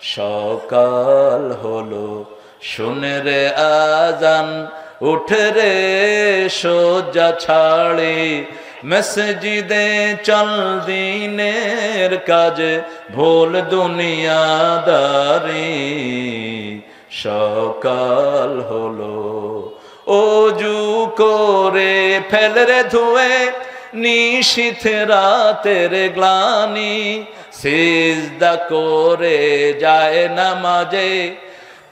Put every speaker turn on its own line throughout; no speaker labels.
সকাল হলো শুনে রে আজান উঠে রে শয্যা ছাড়ি মসজিদে চল দিনের কাজে ভুল দুনিয়াদারি সকাল হলো ওযু করে ফেল রে ধুয়ে নিশীথ রাতের গ্লানি সিজদা করে যায় নামাজে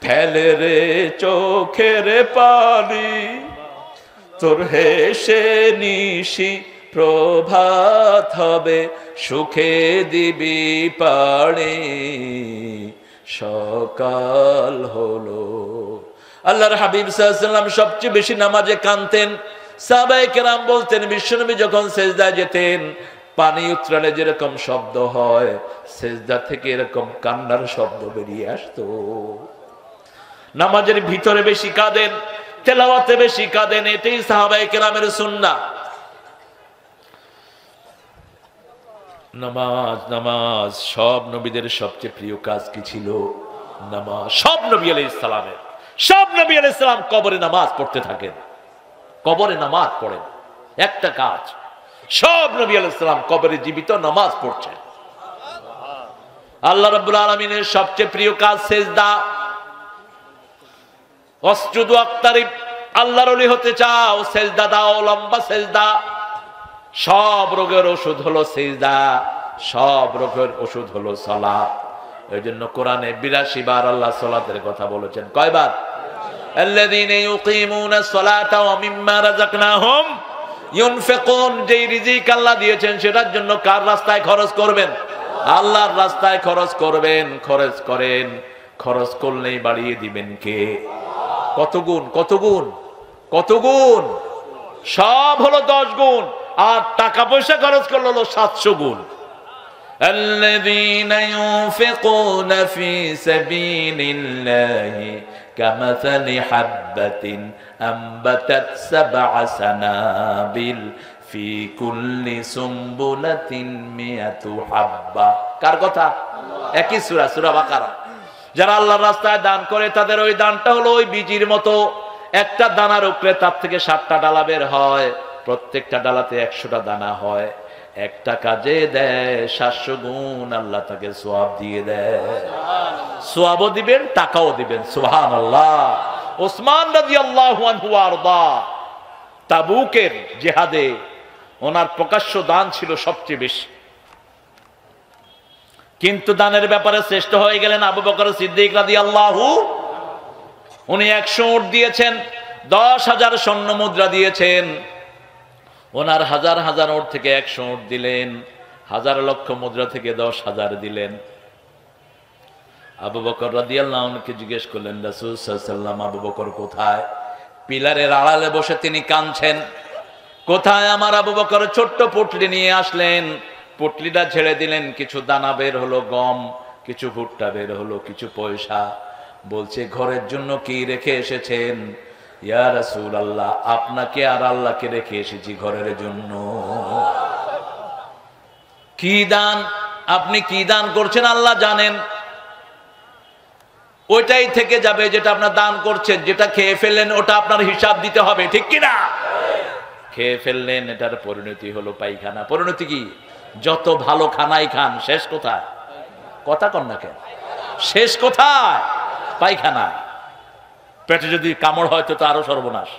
ফেল রে চোখের পানি তোর হেসে নিশি প্রভাত হবে সুখে দিবি পাড়ি সকাল হলো। আল্লাহর হাবিব সাল্লাল্লাহু আলাইহি ওয়াসাল্লাম সবচেয়ে বেশি নামাজে কাঁদতেন। সাহাবায়ে কেরাম বলতেন বিশ্বনবী যখন সিজদায় যেতেন পানি উতরালে যেরকম শব্দ হয় সিজদা থেকে এরকম কান্নার শব্দ বেরিয়ে আসতো। নামাজের ভিতরে বেশি কাঁদেন, তেলাওয়াতে বেশি কাঁদেন, এটাই সাহাবায়ে কেরামের সুন্নাহ। নামাজ নামাজ সব নবীদের সবচেয়ে প্রিয় কাজ কি ছিল? নামাজ। সব নবী আলাইহিস সালাম কবরে নামাজ পড়তে থাকেন, কবরে নামাজ পড়েন। একটা কাজ, সব নবী আলাইহিস সালাম কবরে জীবিত নামাজ পড়ছেন। আল্লাহ রাব্বুল আলামিনের সবচেয়ে প্রিয় কাজ সিজদা। ওয়াসজুদু ওয়াক্তারিব, আল্লাহর ওলি হতে চাও সিজদা দাও, লম্বা সিজদা। সব রোগের ওষুধ হলো সিজদা, সব রোগের ওষুধ হলো সালাত। এই জন্য কোরআনে ৮২ বার আল্লাহ সালাতের কথা বলেছেন। কয়বার? আল্লাযীনা ইউকিমুনাস সালাতা ওয়া মিম্মা রাযাকনাহুম ইউনফিকুন। যেই রিজিক আল্লাহ দিয়েছেন সেটার জন্য কার রাস্তায় খরচ করবেন? আল্লাহর রাস্তায় খরচ করবেন। খরচ করেন, খরচ করলেই বাড়িয়ে দিবেন কে? কত গুণ, কত গুণ, কত গুণ? সব হলো 10 গুণ, আর টাকা পয়সা খরচ করলে হলো 700 গুণ। الذين ينفقون في سبيل الله كمثل حبة أنبتت 7 سنابل في كل سنبلة 100 حبة। কার কথা? একই সূরা, সূরা বাকারা। যারা আল্লাহর রাস্তায় দান করে তাদের ওই দানটা হলো ওই বীজের মতো। একটা দানার উপরে তার থেকে 7টা ডালা বের হয়, প্রত্যেকটা ডালাতে 100টা দানা হয়। একটা কাজে দেয় 700 গুণ আল্লাহ তাকে সওয়াব দিয়ে দেয়। সওয়াবও দিবেন, টাকাও দিবেন। সুবহানাল্লাহ। ওসমান রাদিয়াল্লাহু আনহু আরদা তাবুকের জিহাদে ওনার প্রকাশ্য দান ছিল সবচেয়ে বেশি, কিন্তু দানের ব্যাপারে শ্রেষ্ঠ হয়ে গেলেন আবু বকর সিদ্দিক রাদিয়াল্লাহু। উনি 100 উট দিয়েছেন, 10,000 স্বর্ণ মুদ্রা দিয়েছেন। ওনার হাজার হাজার উট থেকে 100 উট দিলেন, হাজার লক্ষ মুদ্রা থেকে 10,000 দিলেন। আবু বকর রাদিয়াল্লাহু আনহুকে জিজ্ঞেস করলেন রাসূল সাল্লাল্লাহু আলাইহি ওয়াসাল্লাম আবু বকর কোথায়? পিলারের আড়ালে বসে তিনি কাঁদছেন। কোথায় আমার আবু বকর? ছোট্ট পুটলি নিয়ে আসলেন, পুটলিটা ছেড়ে দিলেন, কিছু দানা বের হলো, গম, কিছু ভুট্টা বের হলো, কিছু পয়সা। বলছে ঘরের জন্য কি রেখে এসেছেন? ইয়া রাসূলুল্লাহ, আপনাকে আর আল্লাহকে রেখে এসেছি ঘরের জন্য। কি দান? আপনি কি দান করছেন আল্লাহ জানেন। ওইটাই থেকে যাবে যেটা আপনার দান করছেন। যেটা খেয়ে ফেললেন ওটা আপনার হিসাব দিতে হবে, ঠিক কিনা? খেয়ে ফেললেন, এটার পরিণতি হলো পায়খানা। পরিণতি কি? যত ভালো খানাই খান, শেষ কোথায়? কথা কন না কেন? শেষ কোথায়? পায়খানা। পেটে যদি কামড় হয় তো আরো সর্বনাশ।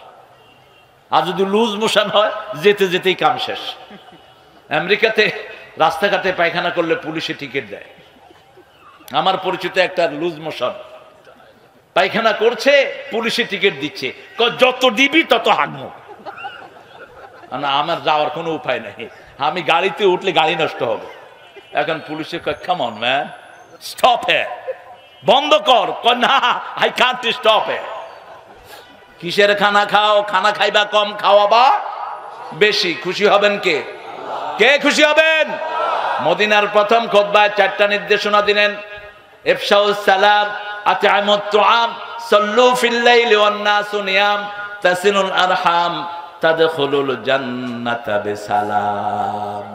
আর যদি লুজ মোশন হয় যেতে যেতেই কাম শেষ। আমেরিকাতে রাস্তাঘাটে পায়খানা করলে পুলিশে টিকিট দেয়। আমার পরিচিত একটা লুজ মোশন পায়খানা করছে, পুলিশে টিকিট দিচ্ছে, যত দিবি তত হাঁকবো না। আমার যাওয়ার কোনো উপায় নেই, আমি গাড়িতে উঠলে গাড়ি নষ্ট হবে। এখন পুলিশে কয় কাম অন ম্যান, স্টপ হে, বন্ধ কর। না, আই কান্ট স্টপ হে। কিসের খানা খাও? খানা খাইবা কম, খাওয়াবা বেশি। খুশি হবেন কে? কে খুশি হবেন? মদিনার প্রথম খুতবায় 4টা নির্দেশনা দিলেন। ইফশাউস সালাম, আত'আমুত তুআম, সাল্লু ফিল লাইলি ওয়ান নাসু নিয়াম, তাসিলুল আরহাম, তাদখুলুল জান্নাতা বিসালাম।